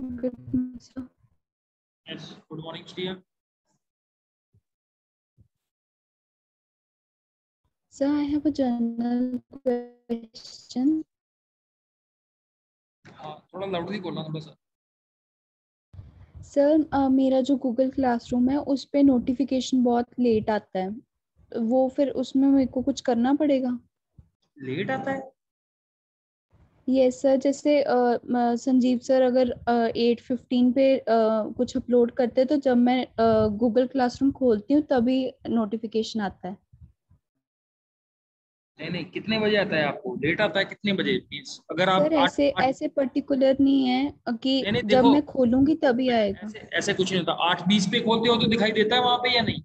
Good morning, sir. Yes, good morning, Steve. Sir, I have a general question. हाँ, थोड़ा loudly बोलना थोड़ा सा। सर, मेरा जो गूगल क्लासरूम है उस पे नोटिफिकेशन बहुत लेट आता है, वो फिर उसमें मेरे को कुछ करना पड़ेगा? लेट आता है? यस सर, जैसे संजीव सर अगर 8:15 पे कुछ अपलोड करते हैं तो जब मैं गूगल क्लासरूम खोलती हूँ तभी नोटिफिकेशन आता है। नहीं, कितने बजे आता है आपको? लेट आता है कितने बजे? मीन्स अगर आप सर आठ ऐसे आठ ऐसे पर्टिकुलर नहीं है कि नहीं जब देखो, मैं खोलूंगी तभी आएगा। ऐसे ऐसे कुछ नहीं होता। 8:20 पे खोलते हो तो दिखाई देता है वहां पे या नहीं?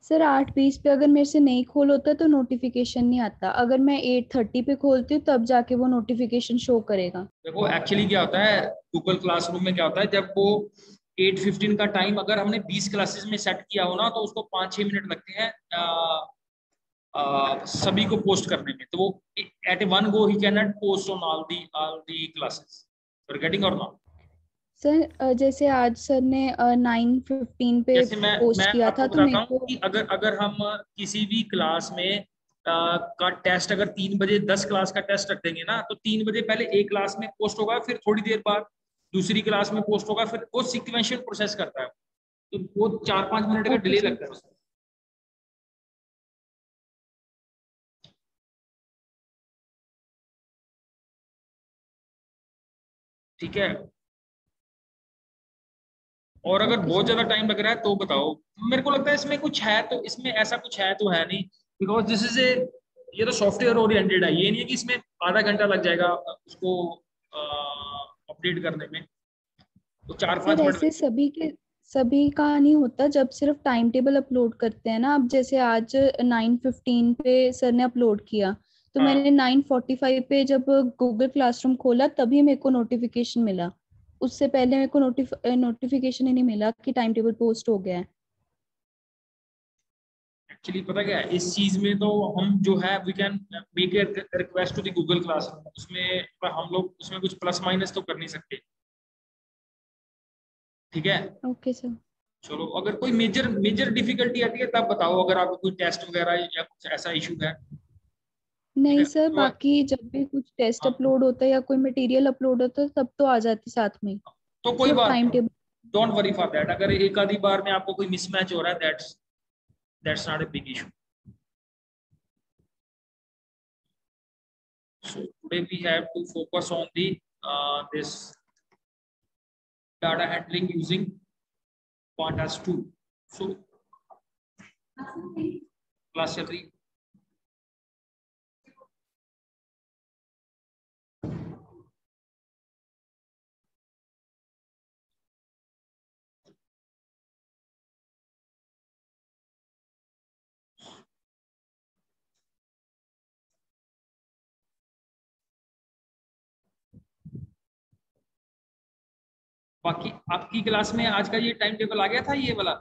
सर 8:20 पे अगर मेरे से नहीं खोल होता तो नोटिफिकेशन नहीं आता, अगर मैं 8:30 पे खोलती हूँ तब जाके वो नोटिफिकेशन शो करेगा। देखो एक्चुअली क्या होता है, गूगल क्लासरूम में क्या होता है, जब वो 8:15 का टाइम अगर हमने 20 क्लासेस में सेट किया हो ना, तो उसको 5-6 मिनट लगते हैं सभी को पोस्ट करने में। तो वो at one go he can not post on all the classes. You are getting or not? Sir जैसे आज सर ने 9:15 पे जैसे मैं पोस्ट किया आपको था तो बताता मेरे हूँ को। कि अगर अगर हम किसी भी क्लास में का टेस्ट अगर 3 बजे 10 क्लास का टेस्ट रख देंगे ना, तो 3 बजे पहले एक क्लास में पोस्ट होगा, फिर थोड़ी देर बाद दूसरी क्लास में पोस्ट होगा, फिर वो सिक्वेंशियल प्रोसेस करता है। तो वो 4-5 मिनट का ओके डिले सर। लगता है उसमें। ठीक है। और अगर ओके बहुत सर। ज्यादा टाइम लग रहा है तो बताओ। मेरे को लगता है इसमें कुछ है, तो इसमें ऐसा कुछ है तो है नहीं, बिकॉज दिस इज ए, ये तो सॉफ्टवेयर ओरिएंटेड है। ये नहीं है कि इसमें आधा घंटा लग जाएगा उसको अपडेट करने में, तो चार सर पांच मिनट ऐसे लगेंगे। सभी का नहीं होता, जब सिर्फ टाइम टेबल अपलोड करते हैं ना, अब जैसे आज 9:15 पे सर ने अपलोड किया तो हाँ, मैंने 9:45 पे जब गूगल क्लासरूम खोला तभी मेरे को नोटिफिकेशन मिला। उससे पहले मेरे को नोटिफिकेशन ही नहीं मिला कि टाइम टेबल पोस्ट हो गया है। एक्चुअली पता क्या है, इस चीज में तो हम जो है we can make a request to the Google classroom. उसमें पर हम लोग उसमें कुछ प्लस माइनस तो कर नहीं सकते। ठीक है। Okay sir. चलो, अगर कोई मेजर मेजर डिफिकल्टी आती है तब बताओ, अगर आपको कोई टेस्ट वगैरह या कुछ ऐसा इशू है। ठीक नहीं है सर, तो बाकी जब भी कुछ टेस्ट हाँ, अपलोड होता है या कोई मटेरियल अपलोड होता है तब तो आ जाती साथ में ही। तो कोई सिर्फ बात टाइम नहीं। Table. Don't worry for that. अगर एक आधी बार में आपको कोई मिसमैच हो रहा है, that's not a big issue. So today we have to focus on the this data handling using Pandas 2. So class चल रही। बाकी आपकी क्लास में आज का ये टाइम टेबल आ गया था, ये वाला?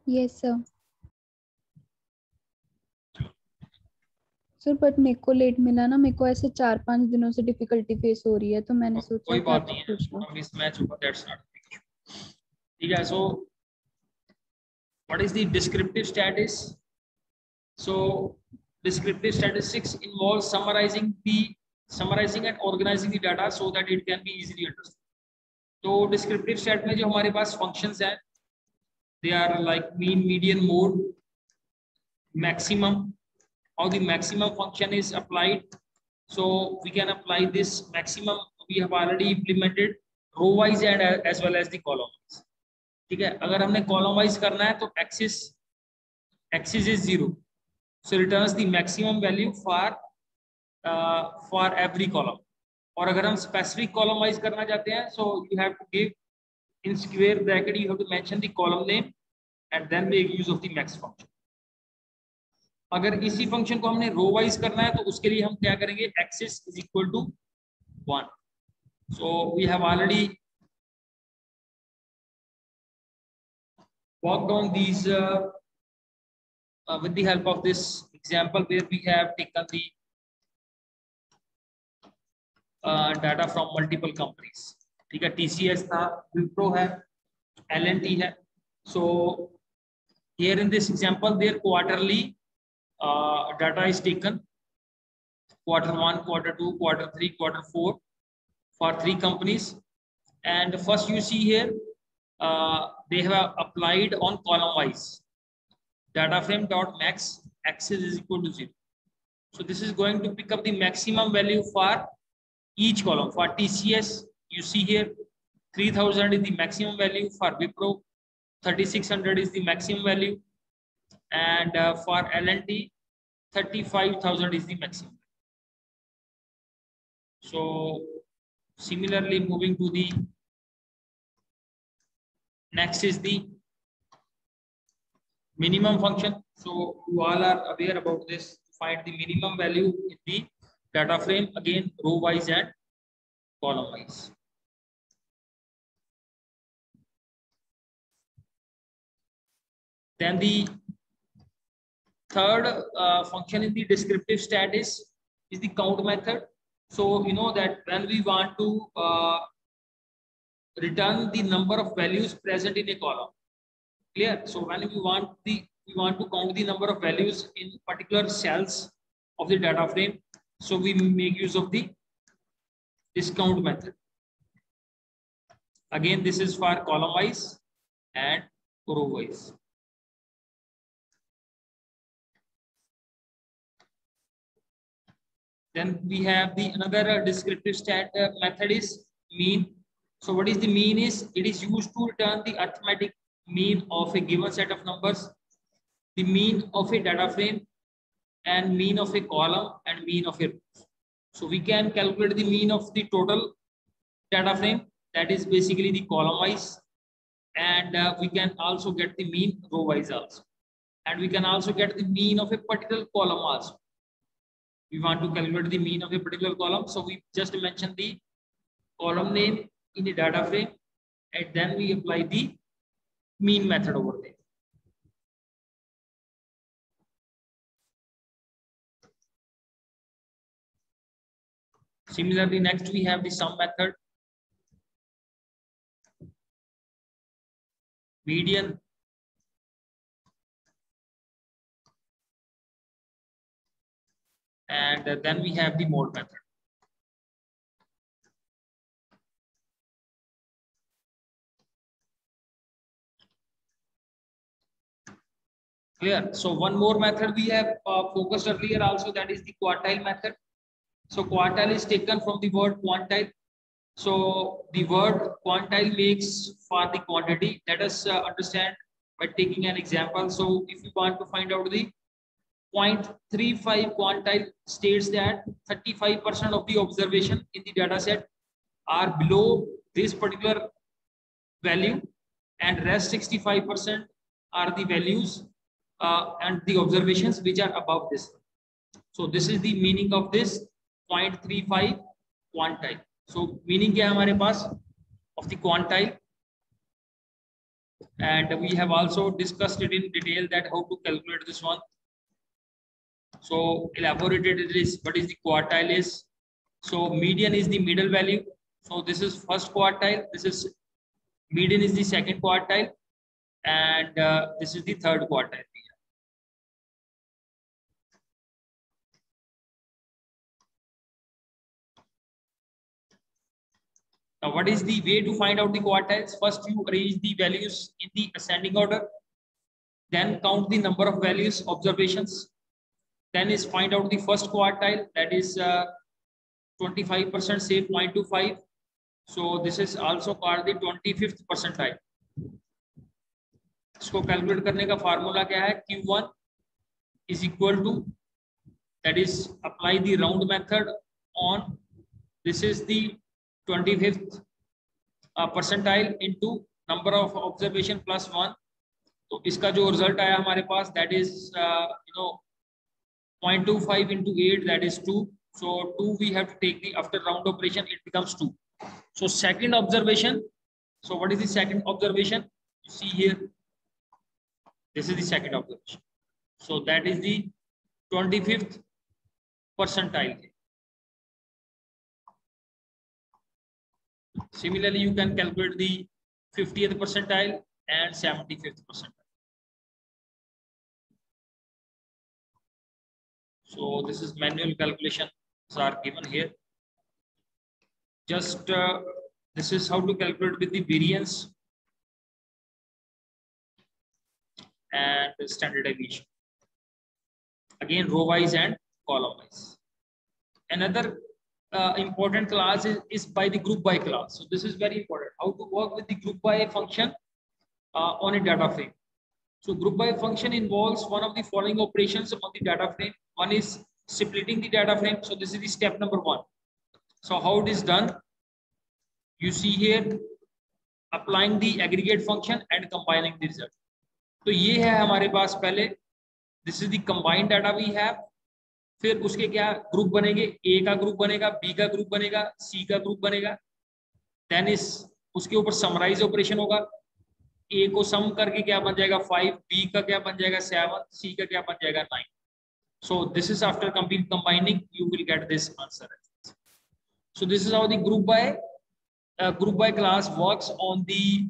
Yes sir. सर बट मेरे को लेट मिला ना, मेरे को ऐसे 4-5 दिनों से डिफिकल्टी फेस हो रही है तो मैंने सोचा कोई कि बात आपसे नहीं है, पूछ लूं। थोड़ा मिसमैच होगा, दैट्स नॉट बिग इशू। ठीक है। So what is the descriptive statistics? So descriptive statistics involves summarizing and organizing the data so that it can be easily understood. तो डिस्क्रिप्टिव स्टैट में जो हमारे पास फंक्शंस हैं, they are like mean, median, mode, maximum. How the maximum function is applied? So we can apply this maximum, we have already implemented row wise and as well as the column wise. ठीक है। अगर हमने column wise करना है तो axis is 0, so returns the maximum value for every column. और अगर हम स्पेसिफिक कॉलम वाइज करना चाहते हैं, so you have to give in square bracket, you have to mention the column name and then make use of the max function. अगर इसी function को हमने रो वाइज करना है तो उसके लिए हम क्या करेंगे, axis is equal to 1. so we have already worked on these with the help of this example where we have taken the data from multiple companies. ठीक है, TCS था, विप्रो है, L&T है। सो here in this example their quarterly data is taken, Q1, Q2, Q3, Q4 for 3 companies. And first you see here they have applied on column wise data frame dot max axis is equal to 0. So this is going to pick up the maximum value for each column. For TCS you see here 3000 is the maximum value, for Wipro 3600 is the maximum value, and for L&T 35,000 is the maximum. So similarly moving to the next is the minimum function. So you all are aware about this. Find the minimum value in the data frame, again row wise and column wise. Then the third function in the descriptive stat is the count method. So you know that when we want to return the number of values present in a column, clear? So when we want to count the number of values in particular cells of the data frame, so we make use of the discount method. Again, this is for column wise and row wise. Then we have the another descriptive stat method is mean. So what is the mean is, it is used to return the arithmetic mean of a given set of numbers, the mean of a data frame, and mean of a column, and mean of a row. So we can calculate the mean of the total data frame, that is basically the column wise, and we can also get the mean row wise also, and we can also get the mean of a particular column also. We want to calculate the mean of a particular column, so we just mention the column name in the data frame, and then we apply the mean method over there. Similarly, next we have the sum method, median, and then we have the mode method. Clear? So one more method we have focused earlier also, that is the quartile method. So quartile is taken from the word quantile. So the word quantile makes for the quantity. Let us understand by taking an example. So if you want to find out the 0.35 quantile, states that 35% of the observation in the data set are below this particular value, and rest 65% are the values and the observations which are above this. So this is the meaning of this 0.35 quantile. So meaning क्या हमारे पास of the quantile, and we have also discussed it in detail that how to calculate this one. So elaborated it is what is the quartile is. So median is the middle value. So this is first quartile. This is median is the second quartile, and this is the third quartile. Now, what is the way to find out the quartiles? First, you arrange the values in the ascending order, then count the number of values, observations. Then is find out the first quartile, that is 25%, say 0.25. So this is also called the 25th percentile. इसको calculate करने का formula क्या है? Q1 is equal to, that is apply the round method on, this is the 25th percentile into number of observation plus 1. तो इसका जो result आया हमारे पास, that is 0.25 into 8, that is 2. So 2 we have to take the after round operation, it becomes 2. So second observation. So what is the second observation? You see here, this is the second observation. So that is the 25th percentile. Similarly, you can calculate the 50th percentile and 75th percentile. So this is manual calculations are given here. Just this is how to calculate with the variance and the standard deviation. Again, row wise and column wise. Another important class is by the group by class. So this is very important. How to work with the group by function on a data frame. So group by function involves one of the following operations on the data frame. One is splitting the data frame. So this is the step number 1. So how it is done? You see here, applying the aggregate function and compiling the result. तो ये है हमारे पास पहले, this is the combined data we have. फिर उसके क्या group बनेंगे, ए का ग्रुप बनेगा, बी का ग्रुप बनेगा, सी का ग्रुप बनेगा. देन इस उसके ऊपर समराइज ऑपरेशन होगा. ए को सम करके क्या बन जाएगा 5, बी का क्या बन जाएगा 7, सी का क्या बन जाएगा 9. So this is after complete combining you will get this answer. So this is how the group by class works on the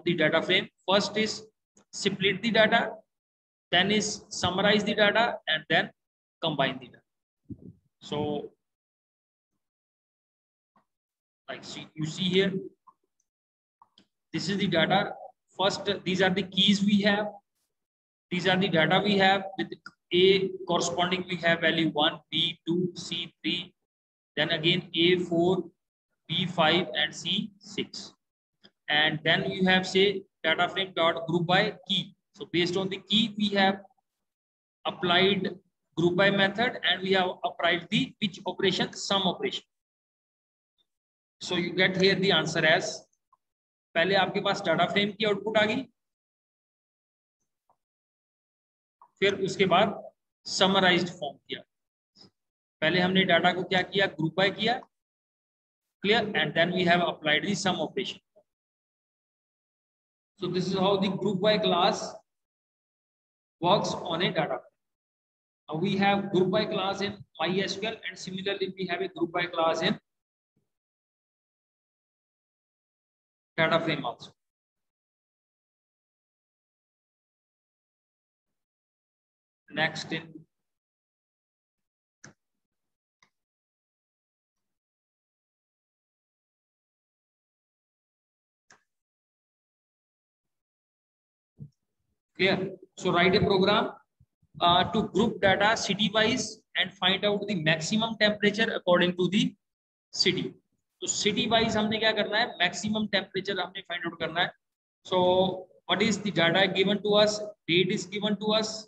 data frame. First is split the data, then is summarize the data, and then combine the data. So like you see here, this is the data. First, these are the keys we have. These are the data we have. With A corresponding we have value 1, B 2, C 3, then again A 4, B 5, and C 6. And then you have say data frame dot group by key. So based on the key we have applied group by method, and we have applied the which operation, sum operation. So you get here the answer as, पहले आपके पास data frame की output आ गई, फिर उसके बाद summarised form किया. पहले हमने डाटा को क्या किया, ग्रुप बाय किया, clear, and then we have applied the some operation. So this is how the group by class works on a data frame. Now we have group by class in MySQL, and similarly we have a group by class in data frame also. Next in clear. So write a program to group data city wise and find out the maximum temperature according to the city. तो city wise हमने क्या करना है, maximum temperature हमने find out करना है. So what is the data given to us? Date is given to us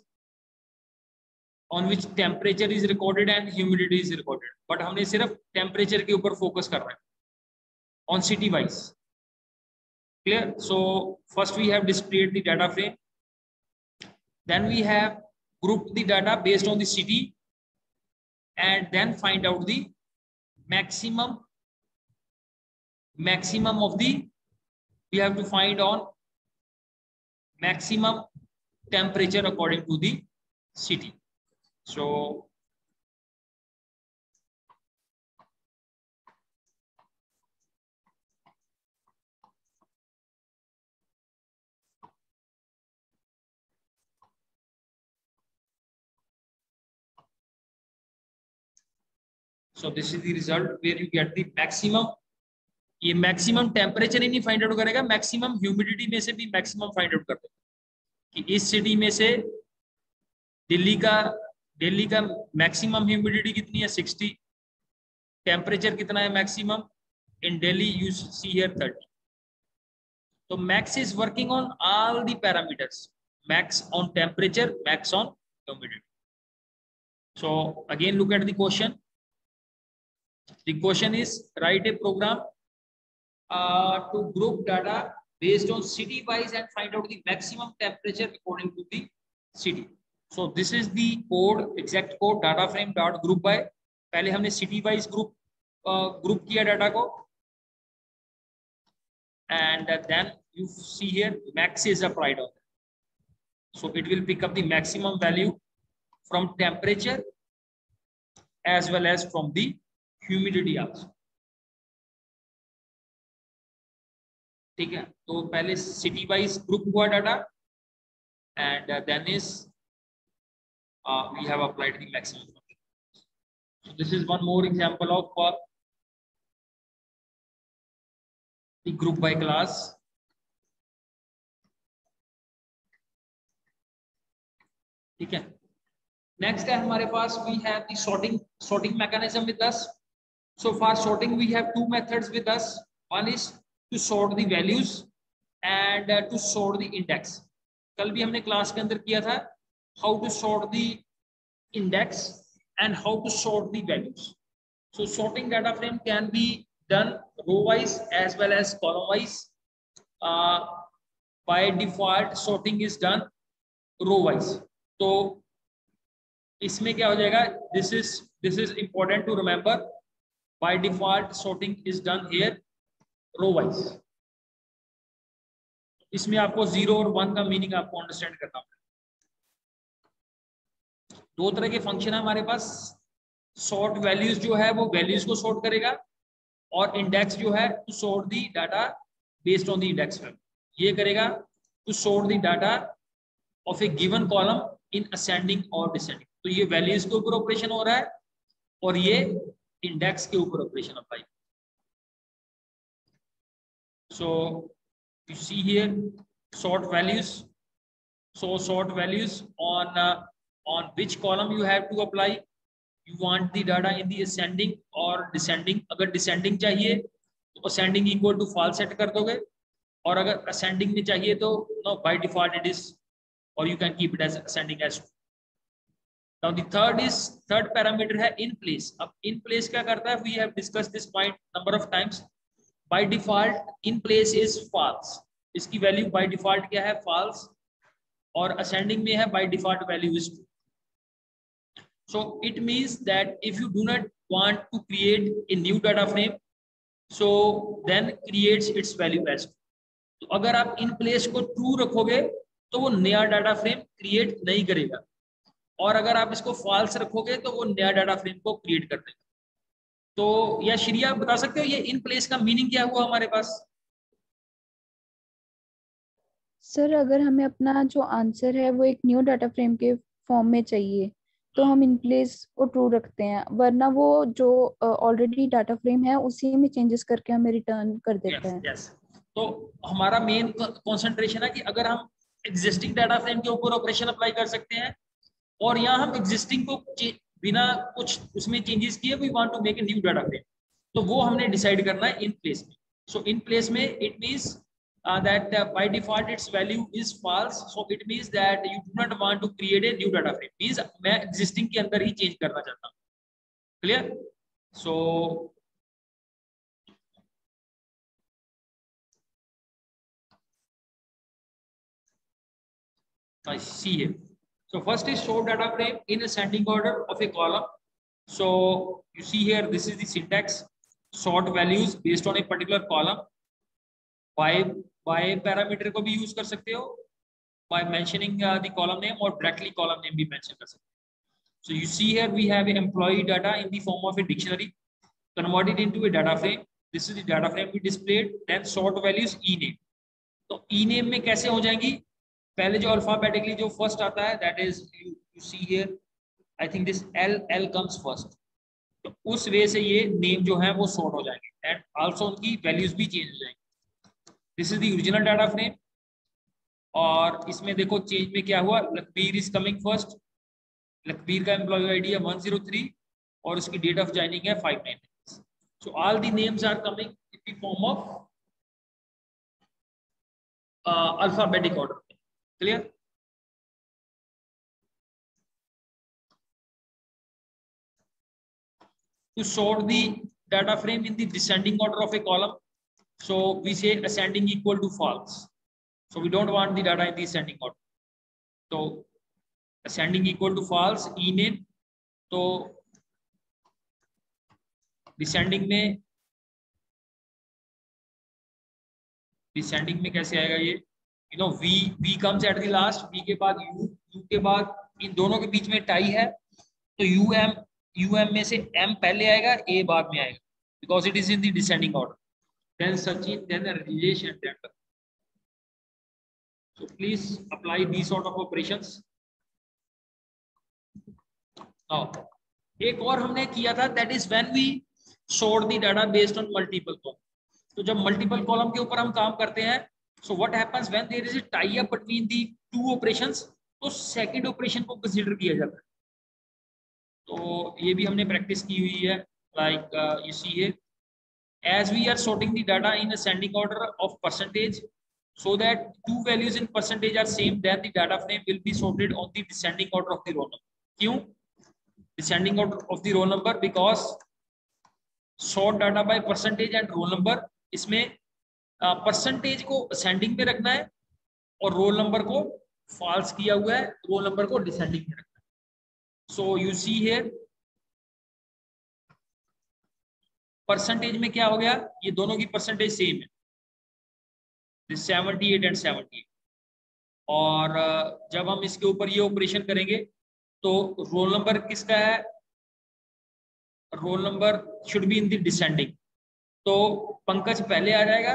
on which temperature is recorded and humidity is recorded. But हमने सिर्फ temperature के ऊपर focus कर रहे हैं on city wise. Clear? So first we have displayed the data frame. Then we have grouped the data based on the city, and then find out the maximum of the, we have to find on maximum temperature according to the city. So this is the result where you get the maximum. ये maximum temperature ही नहीं find out करेगा, maximum humidity में से भी maximum find out कर देगा कि इस सिटी में से दिल्ली का मैक्सिमम ह्यूमिडिटी कितनी है 60, टेम्परेचर कितना है maximum in Delhi, you see here 30. तो max is working on all the parameters, max on temperature, max on humidity. So again look at the question. The question is write a program to group data based on city wise and find out the maximum temperature according to the city. So this is the code, exact code, data frame dot group by. पहले हमने city wise group किया data को, and then you see here max is applied on that. So it will pick up the maximum value from temperature as well as from the humidity also. ठीक है, तो पहले city wise group हुआ data and then is we have applied the maximum function. So this is one more example of the group by class. ठीक है, next है हमारे पास we have the sorting mechanism with us. So for sorting we have two methods with us. One is to sort the values and to sort the index. कल भी हमने class के अंदर किया था how to sort the index and how to sort the values. So sorting data frame can be done row wise as well as column wise. By default sorting is done row wise. तो इसमें क्या हो जाएगा, this is important to remember, by default sorting is done here row wise. इसमें आपको 0 और 1 का meaning आपको अंडरस्टैंड करना होगा. दो तरह के फंक्शन है हमारे पास. सॉर्ट वैल्यूज जो है वो वैल्यूज को सॉर्ट करेगा और इंडेक्स जो है to sort the data based on the index value. ये करेगा to sort the data of a given column in ascending और डिसेंडिंग. तो ये वैल्यूज के ऊपर ऑपरेशन हो रहा है और ये इंडेक्स के ऊपर operation apply. So you see here sort values. So sort values on which column you have to apply. You want the data in the ascending or descending. अगर descending चाहिए तो ascending equal to false set कर दोगे, और अगर ascending में चाहिए तो no, by default it is, or you can keep it as ascending as. Now the third parameter है in place. अब in place क्या करता है, we have discussed this point number of times. By default in place is false. इसकी value by default क्या है, false, और ascending में है by default value is 2. So it means that if you do not want to create a new data frame, so then creates its value as 2. तो अगर आप in place को true रखोगे तो वो नया डाटा फ्रेम क्रिएट नहीं करेगा, और अगर आप इसको फॉल्स रखोगे तो वो नया डाटा फ्रेम को क्रिएट कर देगा. तो या श्री आप बता सकते हो ये इन प्लेस का मीनिंग क्या हुआ हमारे पास? सर अगर हमें अपना जो आंसर है वो एक न्यू डाटा फ्रेम के फॉर्म में चाहिए तो हम इन प्लेस को ट्रू रखते हैं, वरना वो जो ऑलरेडी डाटा फ्रेम है उसी में चेंजेस करके हमें रिटर्न कर देता है. yes. तो हमारा मेन कंसंट्रेशन है कि अगर हम एग्जिस्टिंग डाटा फ्रेम के ऊपर ऑपरेशन अप्लाई कर सकते हैं, और यहाँ हम एग्जिस्टिंग को बिना कुछ उसमें चेंजेस किए we want to make a new data frame, तो वो हमने डिसाइड करना है इन प्लेस में. सो इन प्लेस में it means that by default its value is false, so it means that you do not want to create a new data frame. means मैं existing के अंदर ही change करना चाहता हूँ. Clear? So I see here. So first is sort data frame in ascending order of a column. So you see here, this is the syntax. Sort values based on a particular column. By parameter को भी use कर सकते हो, by mentioning the column name, और directly column name भी mention कर सकते हो. So you see here we have an employee data in the form of a dictionary converted into a data frame. This is the data frame we displayed. Then sort values e name. तो e name में कैसे हो जाएंगी, पहले जो alphabetically जो first आता है that is you see here, I think this L comes first. तो उस वे से ये नेम जो है वो सॉर्ट हो जाएंगे एंड आल्सो उनकी वैल्यूज भी चेंज हो जाएंगी. This is the original data frame, और इसमें देखो चेंज में क्या हुआ, Lakhbir is coming first. Lakhbir का एम्प्लॉय आईडी है 103 और उसकी डेट ऑफ ज्वाइनिंग है 599. So all the names are coming in the form of alphabetic order. Clear? To sort the data frame in the descending order of a column, so we say ascending equal to false. So we don't want the data in the ascending order. So ascending equal to false e name. तो descending में कैसे आएगा ये, you know v comes at the last, v के बाद u के बाद, इन दोनों के बीच में टाई है तो um में से m पहले आएगा, a बाद में आएगा, because it is in the descending order. then Sachin, then Rajesh and Tender. So please apply these sort of operations. Now, एक और हमने किया था, that is when we sort the data based on multiple column. तो जब multiple column के ऊपर हम काम करते हैं, so what happens when there is a tie up between the two operations, तो second operation को consider किया जाता है. तो ये भी हमने practice की हुई है, like you see here, as we are sorting the data in ascending order of percentage, so that two values in percentage are same, then the data frame will be sorted on the descending order of the row number. क्यों? Descending order of the roll number because sort data by percentage and roll number, इसमें percentage को ascending में रखना है और role number को false किया हुआ है, रोल नंबर को डिसेंडिंग में रखना है. So you see here percentage में क्या हो गया, ये दोनों की परसेंटेज सेम है, 78 एंड 78. और जब हम इसके ऊपर ये ऑपरेशन करेंगे तो रोल नंबर किसका है, roll number should be in the descending. तो पंकज पहले आ जाएगा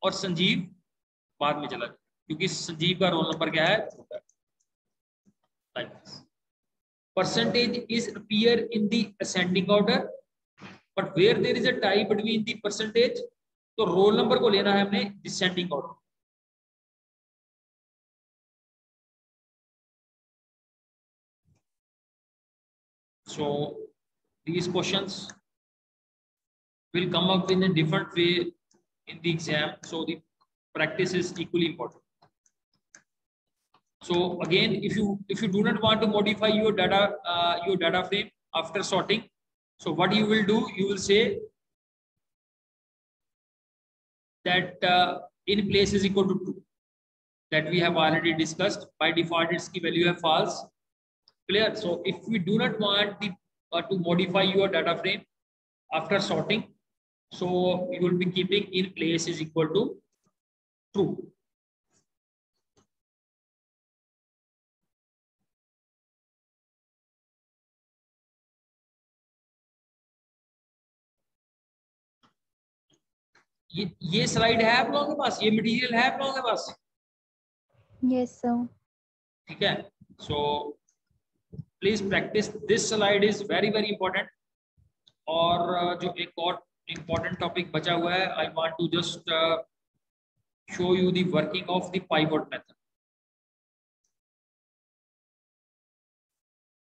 और संजीव बाद में चला जाएगा, क्योंकि संजीव का रोल नंबर क्या है, छोटा. Percentage is appear in the ascending order, but where there is a tie between the percentage, तो रोल नंबर को लेना है हमने descending order. So these questions will come up in a different way in the exam, so the practice is equally important. So again, if you do not want to modify your data frame after sorting, so what you will do, you will say that in place is equal to true, that we have already discussed. By default its की value है false. Clear? So if we do not want the to modify your data frame after sorting, so you will be keeping in place is equal to true. ये slide है आप लोगों के पास, ये material है आप लोगों के पास? Yes sir. ठीक है. So please practice this slide, is very very important. और जो एक और इंपॉर्टेंट टॉपिक बचा हुआ है, I want to just show you the working of the pivot method.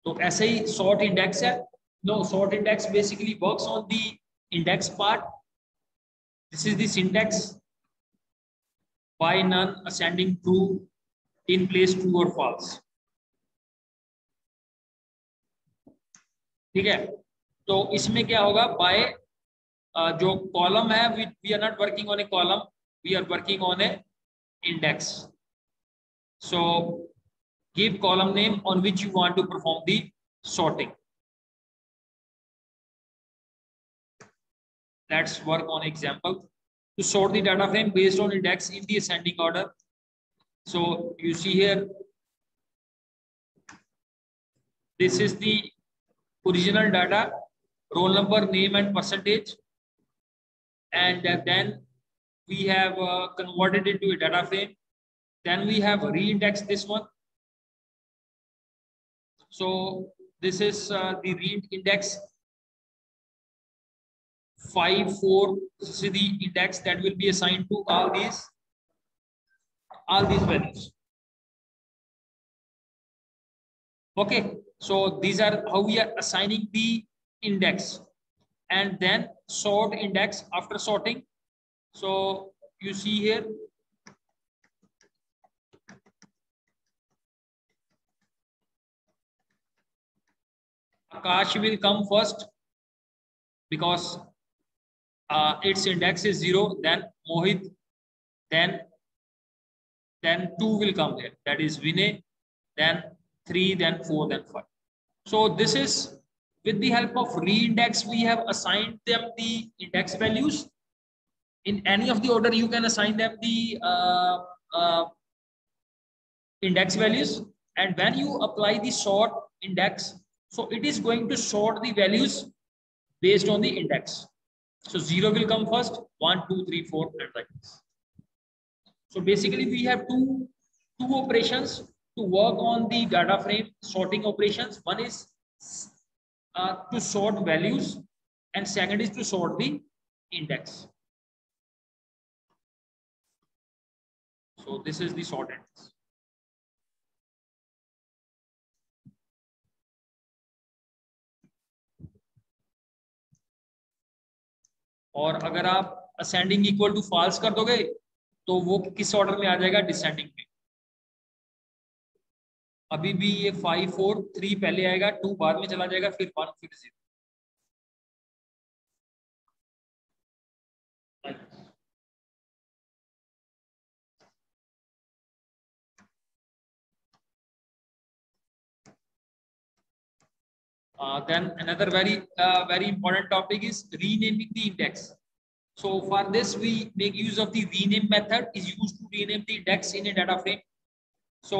तो ऐसे ही सॉर्ट इंडेक्स है. No, sort index basically works on the index part. This is the syntax. By none, ascending true, in place true or false. ठीक है. तो इसमें क्या होगा, by जो कॉलम है, we are not working on a column, we are working on a index. So give column name on which you want to perform the sorting. Let's work on example. To sort the data frame based on index in the ascending order. So you see here, this is the original data, roll number, name and percentage, and then we have converted it to a data frame. Then we have re-indexed this one. So this is the re-index 5, 4. This is the index that will be assigned to all these values. Okay, so these are how we are assigning the index, and then sort index after sorting. So you see here, Akash will come first because its index is 0, then Mohit, then 2 will come there, that is Vinay, then 3, then 4, then 5. So this is with the help of re-index, we have assigned them the index values. In any of the order you can assign them the index values, and when you apply the sort index, so it is going to sort the values based on the index. So 0 will come first, 1, 2, 3, 4, and like this. So basically we have two operations to work on the data frame sorting operations. One is to sort values, and second is to sort the index. So this is the sort index. और अगर आप ascending equal to false कर दोगे तो वो किस order में आ जाएगा, डिसेंडिंग में. अभी भी ये 5 4 3 पहले आएगा, 2 बाद में चला जाएगा, फिर 1 फिर 0. Then another very important topic is renaming the index. So for this we make use of the rename method is used to rename the index in a data frame. So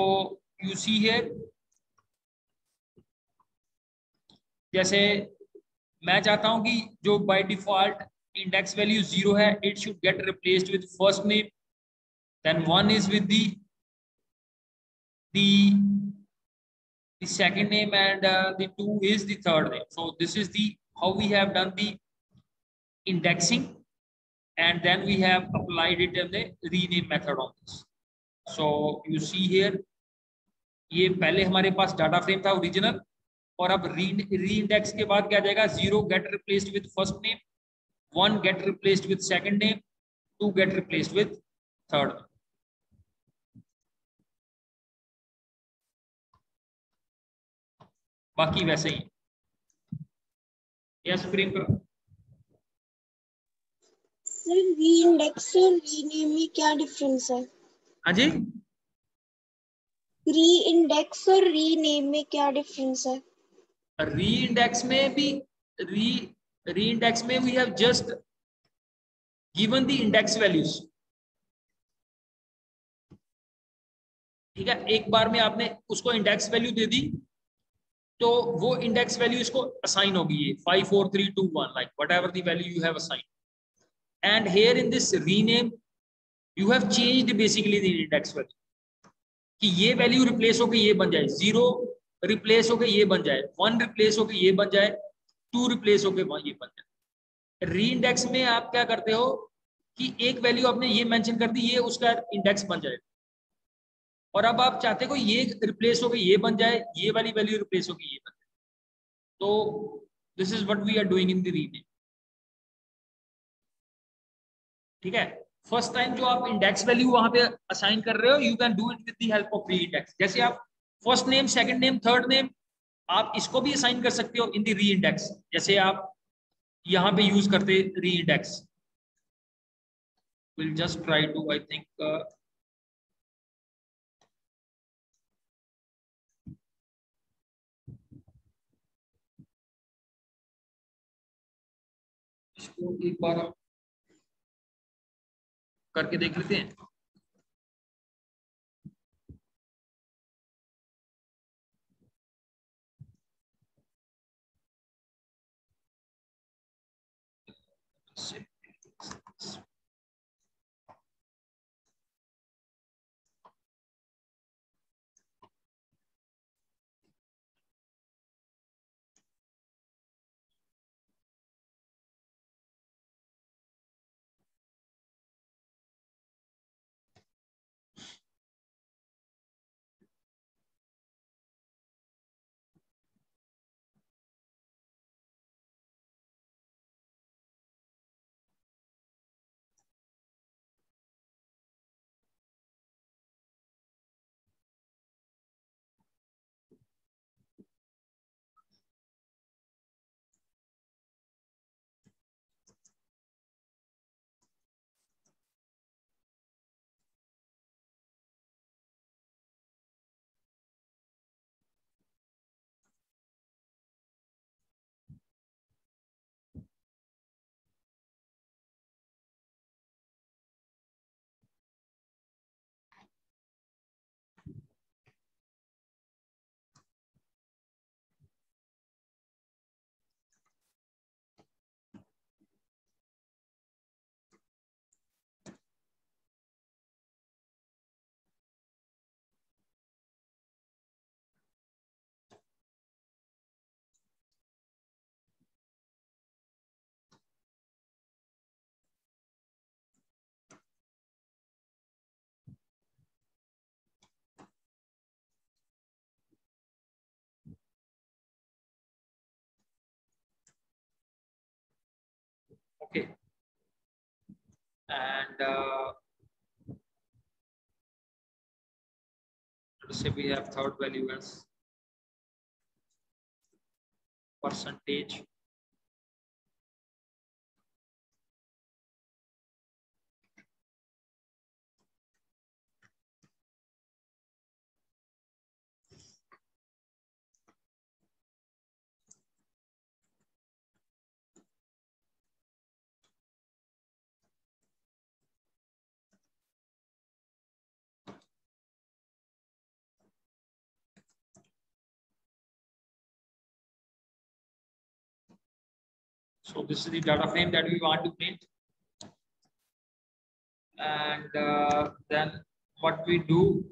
you see here, जैसे मैं चाहता हूं कि जो by default index value 0 है, it should get replaced with first name, then 1 is with the second name, and the 2 is the third name. So this is the how we have done the indexing, and then we have applied it in the rename method on this. So you see here, ये पहले हमारे पास data frame था original, और अब री index के बाद क्या जाएगा, 0 gate replaced with first name, 1 gate replaced with second name, 2 gate replaced with third. बाकी वैसे ही. यस प्रियंका. सर री इंडेक्स और रीनेम में क्या डिफरेंस है? हाँ जी, री इंडेक्स और रीनेम में क्या डिफरेंस है? री इंडेक्स में भी री इंडेक्स में we have just given the index values. ठीक है, एक बार में आपने उसको इंडेक्स वैल्यू दे दी तो वो इंडेक्स वैल्यू इसको असाइन होगी, ये 5 4 3 2 1 like whatever the value you have assign. And here in this rename you have changed basically the index value, कि ये वैल्यू रिप्लेस होकर ये बन जाए, 0 रिप्लेस होकर ये बन जाए, 1 रिप्लेस होकर ये बन जाए, 2 रिप्लेस होकर ये बन जाए. री इंडेक्स में आप क्या करते हो कि एक वैल्यू आपने ये मेंशन कर दी, ये उसका इंडेक्स बन जाए, और अब आप चाहते हो ये रिप्लेस होकर ये बन जाए, ये वाली वैल्यू रिप्लेस होकर ये बन जाए. तो this is what we are doing in the rename. ठीक है, फर्स्ट टाइम जो आप इंडेक्स वैल्यू वहां पे असाइन कर रहे हो, you can do it with the help of री इंडेक्स. जैसे आप first name, second name, third name, आप इसको भी असाइन कर सकते हो इन द री इंडेक्स, जैसे आप यहां पे यूज करते reindex. Will just try to, I think इसको एक बार हम करके देख लेते हैं. Okay, and let's say we have third value as percentage. So this is the data frame that we want to print, and then what we do,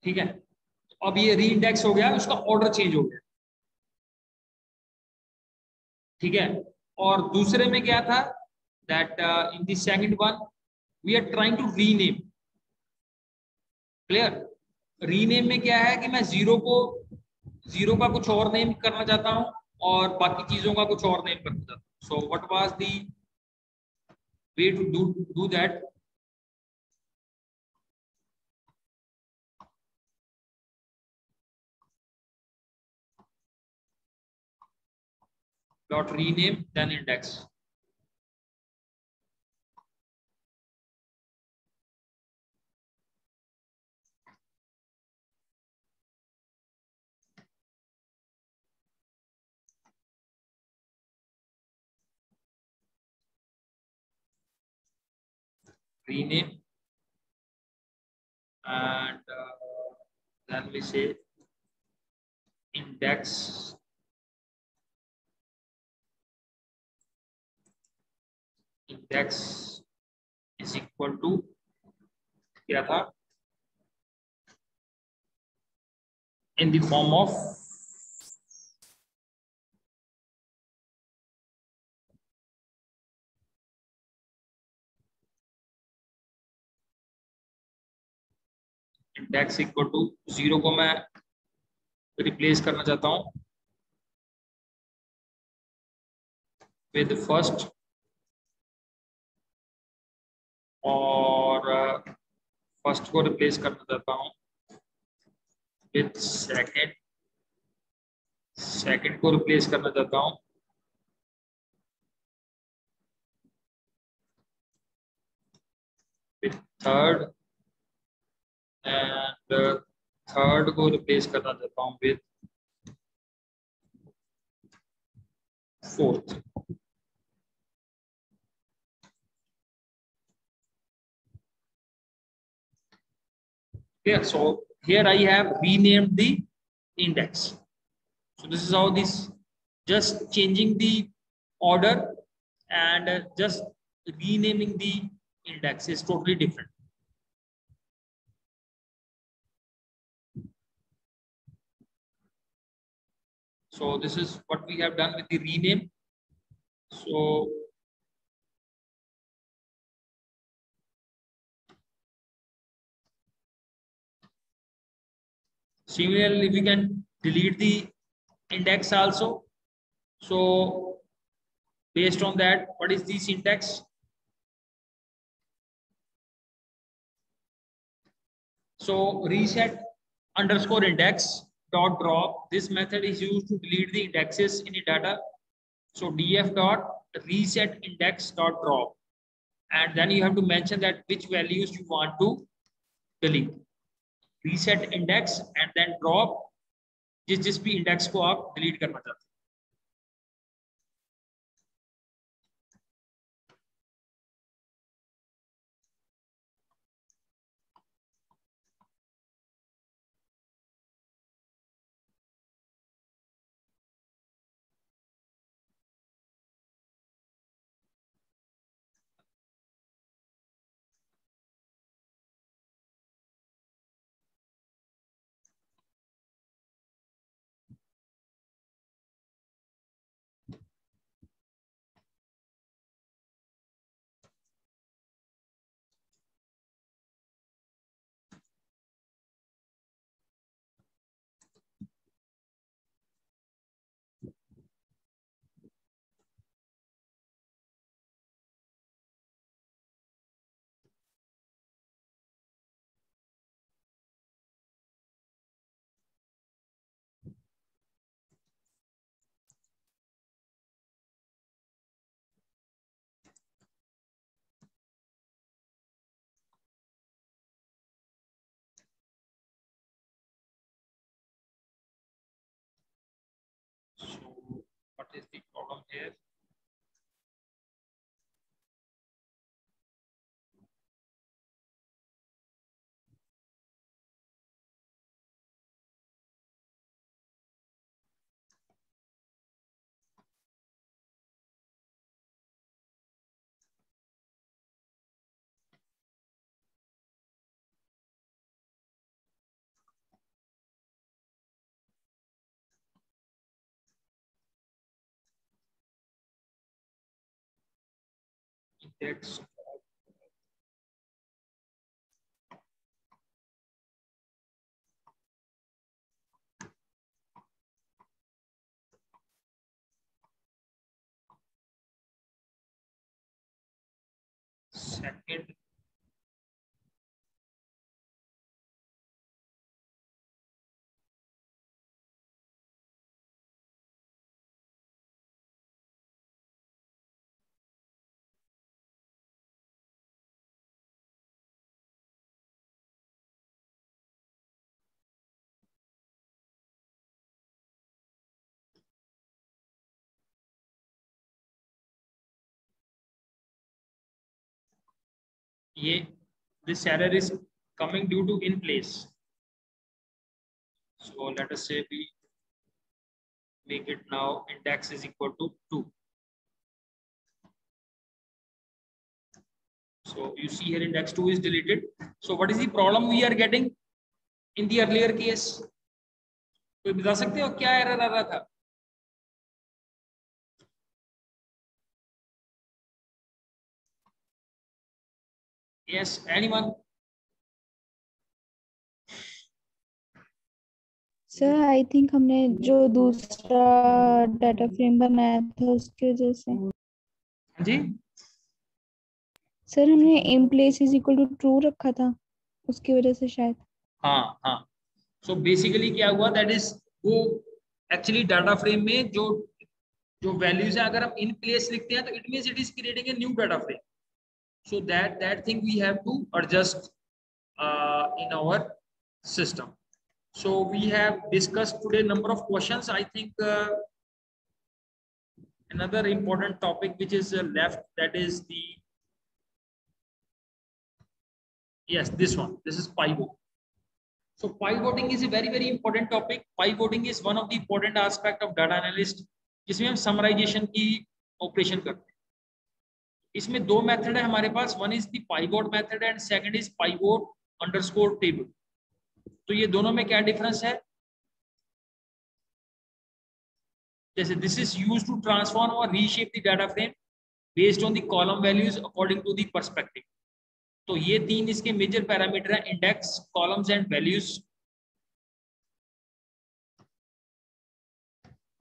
ठीक है, अब ये री इंडेक्स हो गया, उसका ऑर्डर चेंज हो गया, ठीक है। और दूसरे में क्या था, that in the second one we are trying to rename. Clear? Rename में क्या है कि मैं जीरो का कुछ और नेम करना चाहता हूं और बाकी चीजों का कुछ और नेम करना चाहता हूं। So what was the way to do that? dot rename then index. Rename and then we say index is equal to क्या था, in the form of index equal to 0 को मैं रिप्लेस करना चाहता हूं with first और first को replace करना चाहता हूं with सेकंड को रिप्लेस करना चाहता हूं with थर्ड एंड थर्ड को रिप्लेस करना चाहता हूं with fourth. Yeah, so here I have renamed the index. So this is how this, just changing the order and just renaming the index is totally different. So this is what we have done with the rename. So similarly we can delete the index also. So based on that, what is the syntax? So reset underscore index dot drop. This method is used to delete the indexes in the data. So df dot reset index dot drop, and then you have to mention that which values you want to delete. Reset index and then drop जिस भी index को आप delete करना चाहते हैं। here. That's second. ये this error is coming due to in place. So let us say we make it now index is equal to 2. So you see here index 2 is deleted. So what is the problem we are getting in the earlier case? कोई बता सकते हो क्या error आ रहा था? Yes, anyone? Sir I think हमने जो दूसरा डाटा फ्रेम बनाया था उसकी वजह से। जी सर हमने in place is equal to true रखा था उसकी वजह से शायद। हाँ हाँ। सो बेसिकली क्या हुआ दैट इज वो एक्चुअली डाटा फ्रेम में जो जो वैल्यूज है अगर हम इन प्लेस लिखते हैं तो it means it is creating a new data frame. So that thing we have to adjust in our system. So we have discussed today number of questions. I think another important topic which is left, that is the this one. This is pivot. So pivoting is a very important topic. Pivoting is one of the important aspect of data analyst जिसमें हम summarization की operation करते हैं. इसमें दो method है हमारे पास. One is the pivot method and second is pivot underscore table. तो ये दोनों में क्या डिफरेंस है? जैसे this is used to transform और reshape the data frame based on the column values according to the perspective. तो ये तीन इसके मेजर पैरामीटर है, index, columns and values.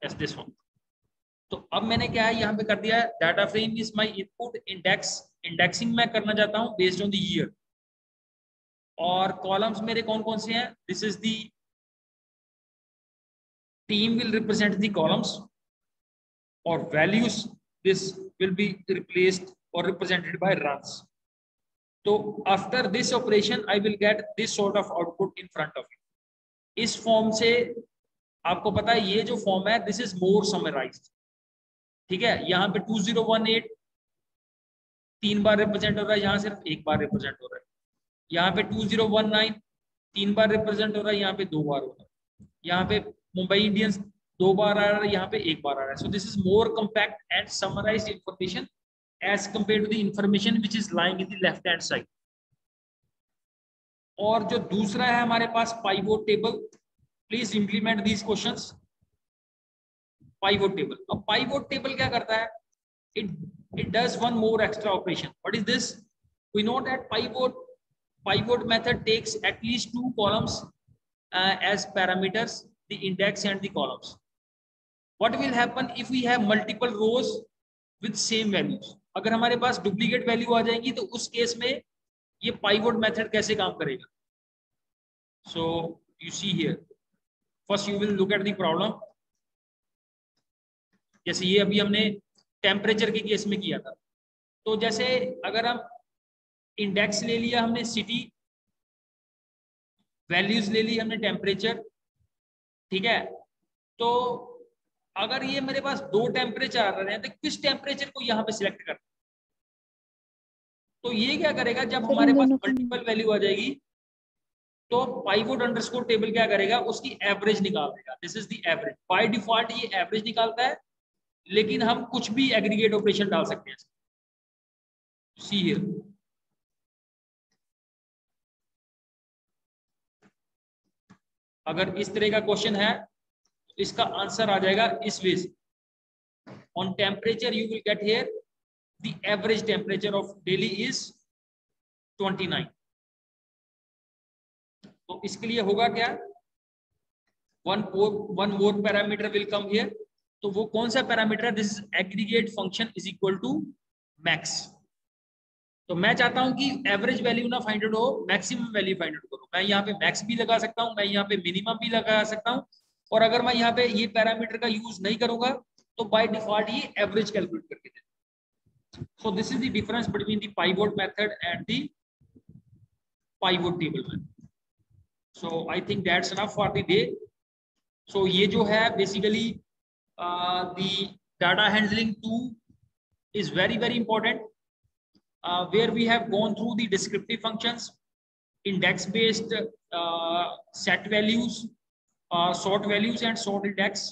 Yes this one. तो अब मैंने क्या है यहाँ पे कर दिया है, data frame is my input, index indexing मैं करना चाहता हूँ बेस्ड ऑन द ईयर. और कॉलम्स मेरे कौन कौन से हैं? This is the team will represent the columns और values this will be replaced और रिप्रेजेंटेड बाय रन्स. तो after this operation I will get this sort of output in front of you. इस form से आपको पता है ये जो फॉर्म है दिस इज मोर समराइज्ड. ठीक है, यहाँ पे 2018 3 बार रिप्रेजेंट हो रहा है, यहाँ सिर्फ 1 बार रिप्रेजेंट हो रहा है. यहाँ पे 2019 3 बार रिप्रेजेंट हो रहा है, यहाँ पे 2 बार हो रहा है. यहाँ पे मुंबई इंडियंस 2 बार आ रहा है, यहाँ पे 1 बार आ रहा है. So this is more compact and summarised information as compare to the information which is lying in the left hand side. और जो दूसरा है हमारे पास pivot table. Please implement these questions. Pivot table. अब पाइवोट टेबल क्या करता है? it does one more extra operation. What is this? We know that pivot method takes at least 2 columns as parameters, the index and the columns. What will happen if we have multiple rows with same values? अगर हमारे पास duplicate value आ जाएंगी तो उस case में ये pivot method कैसे काम करेगा? So you see here, first you will look at the problem. जैसे ये अभी हमने टेम्परेचर के केस में किया था. तो जैसे अगर हम इंडेक्स ले लिया हमने सिटी, वैल्यूज ले ली हमने टेम्परेचर. ठीक है, तो अगर ये मेरे पास 2 टेम्परेचर आ रहे हैं तो किस टेम्परेचर को यहाँ पे सिलेक्ट करना, तो ये क्या करेगा, जब सर हमारे इन पास दोनों का मल्टीपल वैल्यू आ जाएगी तो पाइवोट अंडरस्कोर टेबल क्या करेगा, उसकी एवरेज निकाल देगा। This is the average. Bye default ये एवरेज निकालता है, लेकिन हम कुछ भी एग्रीगेट ऑपरेशन डाल सकते हैं। सी हियर, अगर इस तरह का क्वेश्चन है तो इसका आंसर आ जाएगा इस वे से। On temperature you will get here the average temperature of Delhi is 29। तो इसके लिए होगा क्या, one more parameter will come here. तो वो कौन सा पैरामीटर है, this is aggregate function is equal to max. तो मैं चाहता हूं कि एवरेज वैल्यू ना फाइंड आउट हो, मैक्सिमम वैल्यू फाइंड आउट करो। मैं यहाँ पे मैक्स भी लगा सकता हूँ, मैं यहाँ पे मिनिमम भी लगा सकता हूँ, और अगर मैं यहाँ पे ये पैरामीटर का यूज नहीं करूंगा तो बाय डिफॉल्ट ये एवरेज कैलकुलेट करके देता है। So this is the difference between the pivot method and the pivot table method. So I think that's enough for the day. So ये जो है basically the data handling 2 is very important, where we have gone through the descriptive functions, index based set values, sort values and sort index.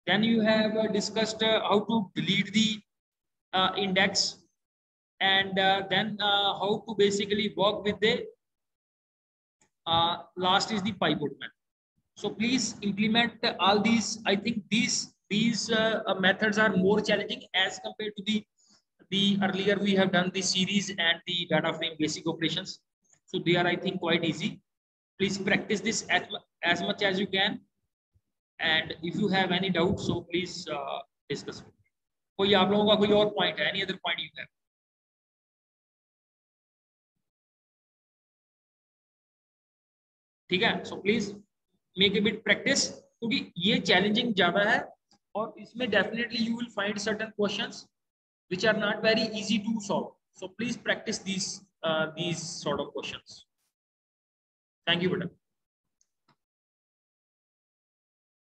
Then you have discussed how to delete the index, and then how to basically work with the last is the pivot method. So please implement all these. I think these methods are more challenging as compared to the earlier we have done the series and the data frame basic operations. So they are, I think, quite easy. Please practice this as much as you can. And if you have any doubt, so please discuss. कोई आप लोगों का कोई और point है? Any other point you have? ठीक है, so please make a bit practice, क्योंकि ये challenging ज्यादा है और इसमें definitely you will find certain questions which are not very easy to solve. So please practice these sort of questions. Thank you, beta.